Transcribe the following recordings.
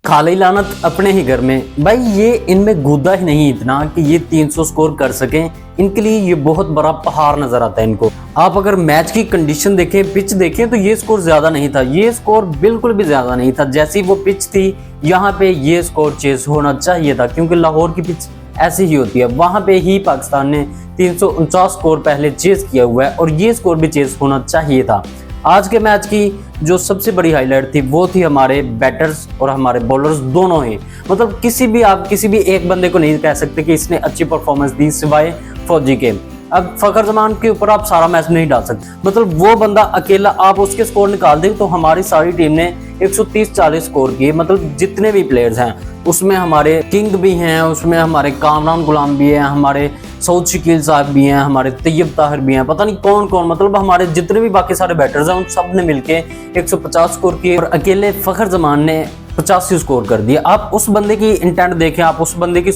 खाली लानत अपने ही घर में। भाई ये इनमें गुदा ही नहीं इतना कि ये 300 स्कोर कर सकें। इनके लिए ये बहुत बड़ा पहाड़ नजर आता है इनको। आप अगर मैच की कंडीशन देखें, पिच देखें, तो ये स्कोर ज्यादा नहीं था। ये स्कोर बिल्कुल भी ज्यादा नहीं था। जैसी वो पिच थी यहाँ पे ये स्कोर चेस होना चाहिए था, क्योंकि लाहौर की पिच ऐसी ही होती है। वहां पे ही पाकिस्तान ने 349 स्कोर पहले चेस किया हुआ है और ये स्कोर भी चेस होना चाहिए था। आज के मैच की जो सबसे बड़ी हाईलाइट थी वो थी हमारे बैटर्स और हमारे बॉलर्स दोनों ही। मतलब आप किसी भी एक बंदे को नहीं कह सकते कि इसने अच्छी परफॉर्मेंस दी सिवाय फौजी के। अब फखर जमान के ऊपर आप सारा मैच नहीं डाल सकते। मतलब वो बंदा अकेला आप उसके स्कोर निकाल दें तो हमारी सारी टीम ने 130-40 स्कोर किए। मतलब जितने भी प्लेयर्स हैं उसमें हमारे किंग भी हैं, उसमें हमारे कामरान गुलाम भी हैं, हमारे सऊद शकील साहब भी हैं, हमारे तैयब ताहिर भी हैं, पता नहीं कौन कौन। मतलब हमारे जितने भी बाकी सारे बैटर्स हैं उन सब ने मिलके 150 स्कोर किए और अकेले फखर जमान ने 85 स्कोर कर दिए। आप उस बंदे की इंटेंट देखें, आप उस बंदे की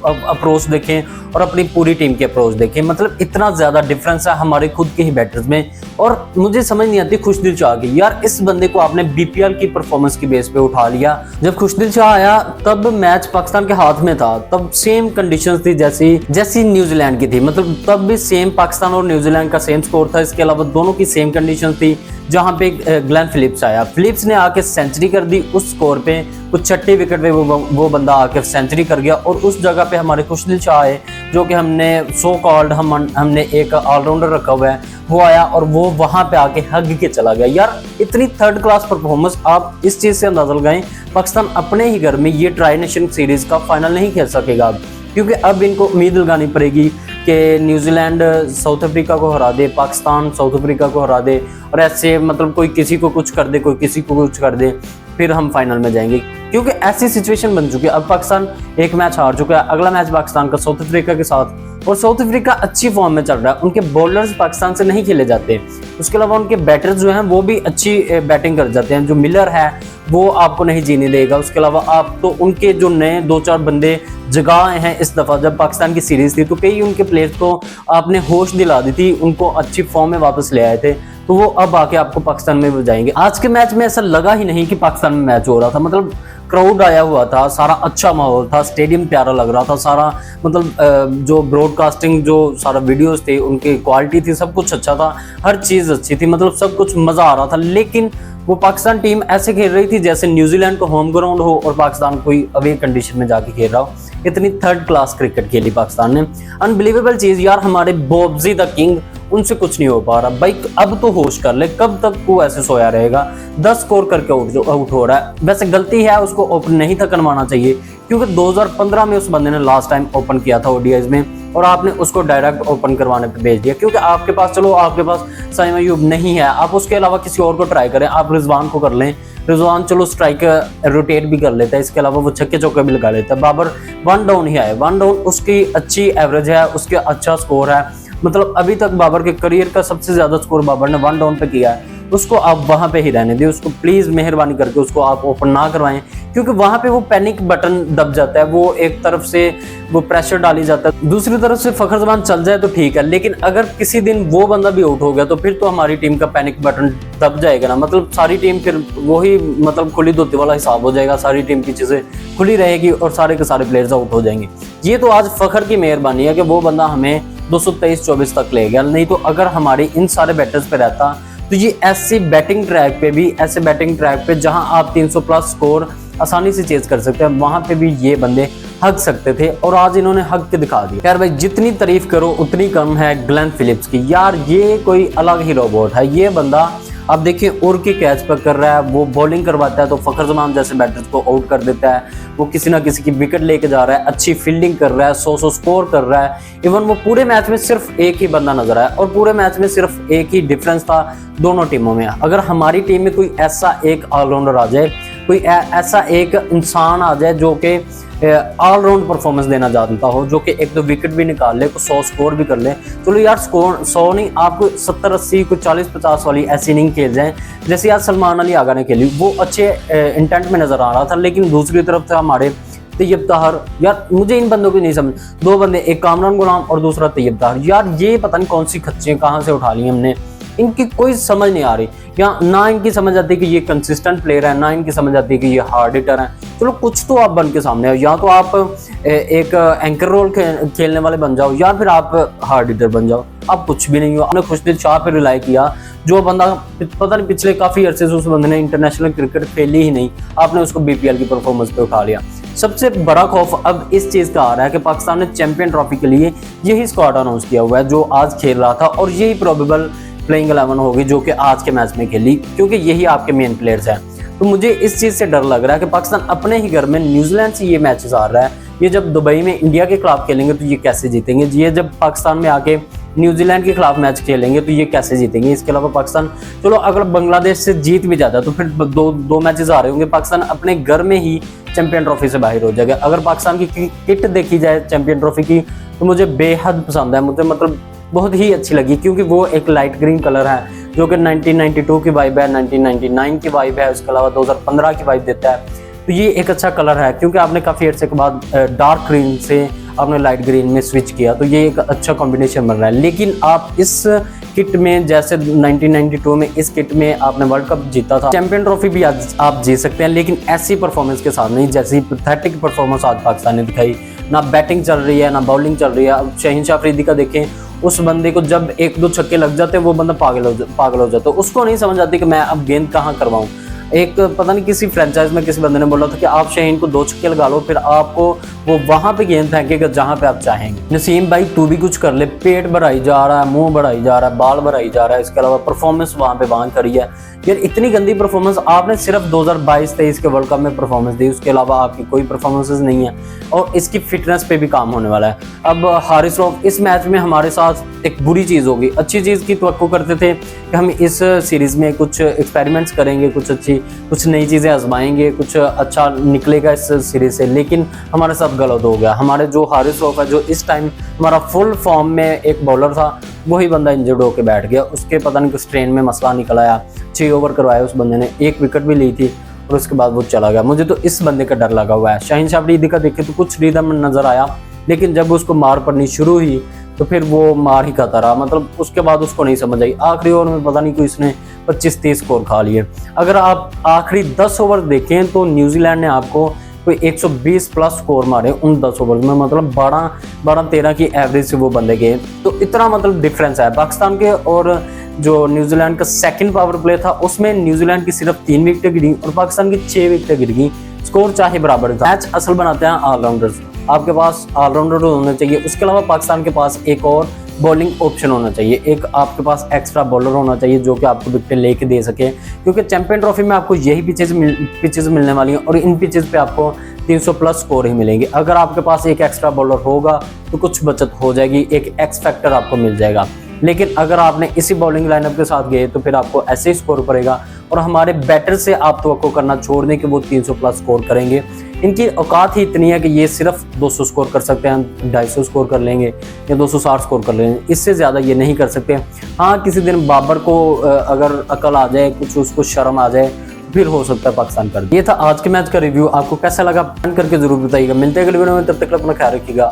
अप्रोच देखें और अपनी पूरी टीम की अप्रोच देखें। मतलब इतना ज्यादा डिफरेंस है हमारे खुद के ही बैटर्स में। और मुझे समझ नहीं आती खुशदिल शाह की, यार इस बंदे को आपने बीपीएल की परफॉर्मेंस की बेस पे उठा लिया। जब खुशदिल शाह आया तब मैच पाकिस्तान के हाथ में था, तब सेम कंडीशंस थी जैसी न्यूजीलैंड की थी। मतलब तब भी सेम पाकिस्तान और न्यूजीलैंड का सेम स्कोर था। इसके अलावा दोनों की सेम कंडीशन थी। जहां पे ग्लेन फिलिप्स आया, फिलिप्स ने आके सेंचुरी कर दी उस स्कोर पे, कुछ 6 विकेट पे वो बंदा आके सेंचुरी कर गया। और उस जगह पे हमारे खुशदिल शाह आए, जो कि हमने सो कॉल्ड हमने एक ऑलराउंडर रखा हुआ है, वो आया और वो वहां पे आके हग के चला गया। यार इतनी थर्ड क्लास परफॉर्मेंस, आप इस चीज से अंदाजा लगाएं पाकिस्तान अपने ही घर में ये ट्राई नेशन सीरीज का फाइनल नहीं खेल सकेगा अब, क्योंकि अब इनको उम्मीद लगानी पड़ेगी कि न्यूजीलैंड साउथ अफ्रीका को हरा दे, पाकिस्तान साउथ अफ्रीका को हरा दे, और ऐसे मतलब कोई किसी को कुछ कर दे, कोई किसी को कुछ कर दे, फिर हम फाइनल में जाएंगे। क्योंकि ऐसी सिचुएशन बन चुकी है। अब पाकिस्तान एक मैच हार चुका है, अगला मैच पाकिस्तान का साउथ अफ्रीका के साथ, और साउथ अफ्रीका अच्छी फॉर्म में चल रहा है। उनके बॉलर्स पाकिस्तान से नहीं खेले जाते, उसके अलावा उनके बैटर्स जो हैं वो भी अच्छी बैटिंग कर जाते हैं। जो मिलर है वो आपको नहीं जीने देगा। उसके अलावा आप तो उनके जो नए 2-4 बंदे जगाए हैं इस दफा, जब पाकिस्तान की सीरीज थी तो कई उनके प्लेयर्स को आपने होश दिला दी थी, उनको अच्छी फॉर्म में वापस ले आए थे, तो वो अब आके आपको पाकिस्तान में बजाएंगे। आज के मैच में ऐसा लगा ही नहीं कि पाकिस्तान में मैच हो रहा था। मतलब क्राउड आया हुआ था, सारा अच्छा माहौल था, स्टेडियम प्यारा लग रहा था सारा। मतलब जो ब्रॉडकास्टिंग, जो सारा वीडियोस थे, उनकी क्वालिटी थी, सब कुछ अच्छा था, हर चीज अच्छी थी, मतलब सब कुछ मजा आ रहा था। लेकिन वो पाकिस्तान टीम ऐसे खेल रही थी जैसे न्यूजीलैंड को होम ग्राउंड हो और पाकिस्तान कोई अवे कंडीशन में जाके खेल रहा हो। इतनी थर्ड क्लास क्रिकेट खेली पाकिस्तान ने। अनबिलीवेबल चीज यार, हमारे बॉब्जी द किंग, उनसे कुछ नहीं हो पा रहा। भाई अब तो होश कर ले, कब तक वो ऐसे सोया रहेगा? 10 स्कोर करके आउट हो रहा है। वैसे गलती है, उसको ओपन नहीं था करवाना चाहिए, क्योंकि 2015 में उस बंदे ने लास्ट टाइम ओपन किया था ओडीआईज में, और आपने उसको डायरेक्ट ओपन करवाने पे भेज दिया। क्योंकि आपके पास आपके पास साइम अयूब नहीं है, आप उसके अलावा किसी और को ट्राई करें। आप रिजवान को कर लें, रिजवान चलो स्ट्राइक रोटेट भी कर लेता है, इसके अलावा वो छक्के चौके भी लगा लेता है। बाबर 1 डाउन ही आए, 1 डाउन उसकी अच्छी एवरेज है, उसके अच्छा स्कोर है। मतलब अभी तक बाबर के करियर का सबसे ज्यादा स्कोर बाबर ने 1 डाउन पे किया है। उसको आप वहां पे ही रहने दें, उसको प्लीज मेहरबानी करके उसको आप ओपन ना करवाएं, क्योंकि वहां पे वो पैनिक बटन दब जाता है। वो एक तरफ से वो प्रेशर डाली जाता है, दूसरी तरफ से फखर जमान चल जाए तो ठीक है, लेकिन अगर किसी दिन वो बंदा भी आउट हो गया तो फिर तो हमारी टीम का पैनिक बटन दब जाएगा ना। मतलब सारी टीम फिर वही मतलब खुली धोती वाला हिसाब हो जाएगा, सारी टीम की चीजें खुली रहेगी और सारे के सारे प्लेयर्स आउट हो जाएंगे। ये तो आज फखर की मेहरबानी है कि वो बंदा हमें 223-24 तक ले गया, नहीं तो अगर हमारे इन सारे बैटर्स पे रहता तो ये ऐसे बैटिंग ट्रैक पे जहां आप 300 प्लस स्कोर आसानी से चेज कर सकते हैं, वहां पे भी ये बंदे हक सकते थे, और आज इन्होंने हक के दिखा दिया। यार भाई जितनी तारीफ करो उतनी कम है ग्लेन फिलिप्स की। यार ये कोई अलग ही रोबोट है ये बंदा। अब देखिए उड़ के कैच पर कर रहा है, वो बॉलिंग करवाता है तो फखर जमान जैसे बैटर्स को आउट कर देता है, वो किसी ना किसी की विकेट लेके जा रहा है, अच्छी फील्डिंग कर रहा है, 100 स्कोर कर रहा है। इवन वो पूरे मैच में सिर्फ एक ही बंदा नजर आया, और पूरे मैच में सिर्फ एक ही डिफरेंस था दोनों टीमों में। अगर हमारी टीम में कोई ऐसा एक ऑलराउंडर आ जाए, कोई ऐसा एक इंसान आ जाए जो कि ऑलराउंड परफॉर्मेंस देना जानता हो, जो कि 1-2 विकेट भी निकाल ले, 100 स्कोर भी कर ले, चलो यार स्कोर 100 नहीं, आपको 70-80 को 40-50 वाली ऐसी इनिंग खेल जाए जैसे आज सलमान अली आगा ने खेली। वो अच्छे इंटेंट में नजर आ रहा था, लेकिन दूसरी तरफ से हमारे तैयब ताहिर, यार मुझे इन बंदों की नहीं समझ, 2 बंदे, एक कामरान गुलाम और दूसरा तैयब ताहिर, यार ये पता नहीं कौन सी खच्चियां कहाँ से उठा ली हमने। इनकी कोई समझ नहीं आ रही, या ना इनकी समझ आती कि ये कंसिस्टेंट प्लेयर है, ना इनकी समझ आती कि ये हार्ड हिटर है। चलो कुछ तो आप बन के सामने आओ, या तो आप एक एंकर रोल खेलने वाले बन जाओ, या फिर आप हार्ड हिटर बन जाओ। आप कुछ भी नहीं हो। आपने खुशदिल शाह पे रिलाई किया, जो बंदा पता नहीं पिछले काफी अरसे से उस बंदे ने इंटरनेशनल क्रिकेट खेली ही नहीं, आपने उसको बीपीएल की परफॉर्मेंस पे उठा लिया। सबसे बड़ा खौफ अब इस चीज का आ रहा है कि पाकिस्तान ने चैंपियन ट्रॉफी के लिए यही स्क्वाड अनाउंस किया हुआ है जो आज खेल रहा था, और यही प्रोबेबल प्लेइंग 11 होगी जो कि आज के मैच में खेली, क्योंकि यही आपके मेन प्लेयर्स हैं। तो मुझे इस चीज से डर लग रहा है कि पाकिस्तान अपने ही घर में न्यूजीलैंड से ये मैचेस आ रहा है, ये जब दुबई में इंडिया के खिलाफ खेलेंगे तो ये कैसे जीतेंगे, ये जब पाकिस्तान में आके न्यूजीलैंड के खिलाफ मैच खेलेंगे तो ये कैसे जीतेंगे। इसके अलावा पाकिस्तान, चलो अगर बांग्लादेश से जीत भी जाता है तो फिर दो मैचेस आ रहे होंगे, पाकिस्तान अपने घर में ही चैंपियन ट्रॉफी से बाहर हो जाएगा। अगर पाकिस्तान की किट देखी जाए चैंपियन ट्रॉफी की तो मुझे बेहद पसंद है, मुझे मतलब बहुत ही अच्छी लगी, क्योंकि वो एक लाइट ग्रीन कलर है जो कि 1992 की वाइब है, 1999 की वाइब है, उसके अलावा 2015 की वाइब देता है। तो ये एक अच्छा कलर है, क्योंकि आपने काफ़ी अर्से के बाद डार्क ग्रीन से आपने लाइट ग्रीन में स्विच किया, तो ये एक अच्छा कॉम्बिनेशन बन रहा है। लेकिन आप इस किट में, जैसे 1992 में इस किट में आपने वर्ल्ड कप जीता था, चैंपियन ट्रॉफी भी आज आप जीत सकते हैं, लेकिन ऐसी परफॉर्मेंस के साथ नहीं जैसी पैथेटिक परफॉर्मेंस आज पाकिस्तान ने दिखाई। ना बैटिंग चल रही है, ना बॉलिंग चल रही है। अब शाहीन शाह अफरीदी का देखें, उस बंदे को जब 1-2 छक्के लग जाते हैं वो बंदा पागल हो जाता है, उसको नहीं समझ आती कि मैं अब गेंद कहाँ करवाऊँ। एक पता नहीं किसी फ्रेंचाइज में किसी बंदे ने बोला था कि आप शाहीन को 2 छक्के लगा लो, फिर आपको वो वहां पे गेंद फेंकेगा जहां पे आप चाहेंगे। नसीम भाई तू भी कुछ कर ले, पेट बढ़ाई जा रहा है, मुंह बढ़ाई जा रहा है, बाल बढ़ाई जा रहा है, इसके अलावा परफॉर्मेंस वहां करी है यार। इतनी गंदी परफॉर्मेंस आपने सिर्फ 2022-23 के वर्ल्ड कप में परफॉर्मेंस दी, उसके अलावा आपकी कोई परफॉर्मेंसेज नहीं है, और इसकी फिटनेस पे भी काम होने वाला है। अब हारिस रऊफ इस मैच में हमारे साथ एक बुरी चीज़ होगी, अच्छी चीज़ की तवक्को करते थे कि हम इस सीरीज़ में कुछ एक्सपेरिमेंट्स करेंगे, कुछ नई चीज़ें आजमाएंगे, कुछ अच्छा निकलेगा इस सीरीज़ से, लेकिन हमारे साथ गलत हो गया। हमारे जो हारिस रऊफ है, जो इस टाइम हमारा फुल फॉर्म में एक बॉलर था, वही बंदा इंजर्ड होकर बैठ गया, उसके पता नहीं किस ट्रेन में मसला निकल आया, 6 ओवर करवाए उस बंदे ने, 1 विकेट भी ली थी और उसके बाद वो चला गया। मुझे तो इस बंदे का डर लगा हुआ है। शाहीन शाह अफरीदी का देखे तो कुछ रिदम नजर आया, लेकिन जब उसको मार पड़नी शुरू हुई तो फिर वो मार ही खाता रहा, मतलब उसके बाद उसको नहीं समझ आई। आखिरी ओवर में पता नहीं कोई इसने 25-30 स्कोर खा लिए। अगर आप आखिरी 10 ओवर देखें तो न्यूजीलैंड ने आपको कोई 120 प्लस स्कोर मारे उन 10 ओवर में, मतलब 12-13 की एवरेज से वो बंदे गए। तो इतना मतलब डिफरेंस है पाकिस्तान के और जो न्यूजीलैंड का सेकंड पावर प्ले था, उसमें न्यूजीलैंड की सिर्फ 3 विकेटें गिरी और पाकिस्तान की 6 विकेटें गिर गई। स्कोर चाहे बराबर था। मैच असल बनाते हैं ऑलराउंडर्स, आपके पास ऑलराउंडर होना चाहिए। उसके अलावा पाकिस्तान के पास एक और बॉलिंग ऑप्शन होना चाहिए, एक आपके पास एक्स्ट्रा बॉलर होना चाहिए जो कि आपको विकेट लेके दे सके, क्योंकि चैंपियन ट्रॉफी में आपको यही पिचेस मिलने वाली हैं और इन पिचेस पे आपको 300 प्लस स्कोर ही मिलेंगे। अगर आपके पास एक एक्स्ट्रा बॉलर होगा तो कुछ बचत हो जाएगी, एक एक्स फैक्टर आपको मिल जाएगा। लेकिन अगर आपने इसी बॉलिंग लाइनअप के साथ गए तो फिर आपको ऐसे ही स्कोर पड़ेगा, और हमारे बैटर से आप तवक्को करना छोड़ दें कि वो 300 प्लस स्कोर करेंगे। इनकी औकात ही इतनी है कि ये सिर्फ 200 स्कोर कर सकते हैं, 250 स्कोर कर लेंगे या 260 स्कोर कर लेंगे, इससे ज़्यादा ये नहीं कर सकते। हाँ, किसी दिन बाबर को अगर अकल आ जाए, कुछ उसको शर्म आ जाए, फिर हो सकता है पाकिस्तान कर दे। ये था आज के मैच का रिव्यू, आपको कैसा लगा कमेंट करके जरूर बताइएगा। मिलते हैं अगले वीडियो में, तब तक अपना ख्याल रखिएगा।